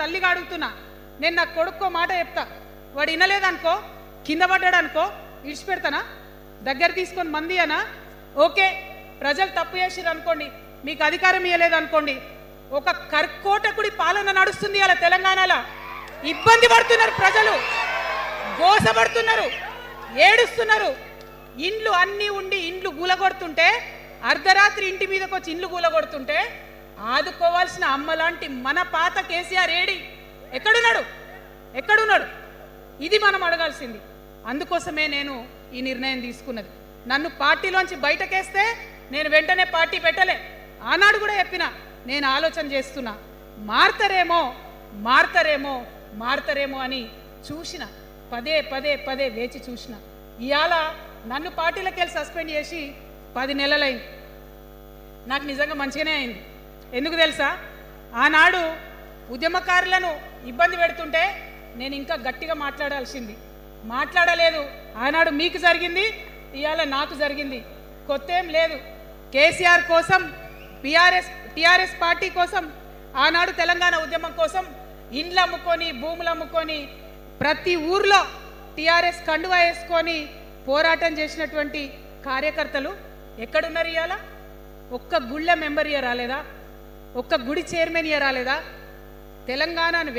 తల్లిగా అడుగుతున్నా. నేను నా కొడుక్కో మాట చెప్తా, వాడు వినలేదనుకో, కింద పడ్డాడు అనుకో, ఇడిచిపెడతానా? దగ్గర తీసుకొని మంది అనా? ఓకే, ప్రజలు తప్పు చేసిర్రు అనుకోండి, మీకు అధికారం ఇవ్వలేదు అనుకోండి, ఒక కర్కోటకుడి పాలన నడుస్తుంది అలా తెలంగాణలో. ఇబ్బంది పడుతున్నారు ప్రజలు, గోసపడుతున్నారు, ఏడుస్తున్నారు. ఇండ్లు అన్నీ ఉండి ఇండ్లు గూలగొడుతుంటే, అర్ధరాత్రి ఇంటి మీదకి వచ్చి ఇండ్లు గూలగొడుతుంటే ఆదుకోవాల్సిన అమ్మలాంటి మన పాత కేసీఆర్ ఏడి? ఎక్కడున్నాడు? ఎక్కడున్నాడు? ఇది మనం అడగాల్సింది. అందుకోసమే నేను ఈ నిర్ణయం తీసుకున్నది. నన్ను పార్టీలోంచి బయటకేస్తే నేను వెంటనే పార్టీ పెట్టలే. ఆనాడు కూడా చెప్పినా, నేను ఆలోచన చేస్తున్నా, మారతారేమో మారతారేమో మారతారేమో అని చూసిన, పదే పదే పదే వేచి చూసిన. ఇవాళ నన్ను పార్టీలోకి వెళ్ళి సస్పెండ్ చేసి 10 నెలలైంది. నాకు నిజంగా మంచిగానే అయింది. ఎందుకు తెలుసా? ఆనాడు ఉద్యమకారులను ఇబ్బంది పెడుతుంటే నేను ఇంకా గట్టిగా మాట్లాడాల్సింది, మాట్లాడలేదు. ఆనాడు మీకు జరిగింది, ఇవాళ నాకు జరిగింది. కొత్త ఏం లేదు. కేసీఆర్ కోసం, టీఆర్ఎస్ పార్టీ కోసం, ఆనాడు తెలంగాణ ఉద్యమం కోసం ఇండ్లు అమ్ముకొని, భూములు అమ్ముకొని, ప్రతి ఊర్లో టీఆర్ఎస్ కండువా వేసుకొని పోరాటం చేసినటువంటి కార్యకర్తలు ఎక్కడున్నారు ఇవాళ? ఒక్క గుళ్ళ మెంబర్ ఇయర్ రాలేదా? ఒక్క గుడి చైర్మన్ ఇయర్ రాలేదా? తెలంగాణను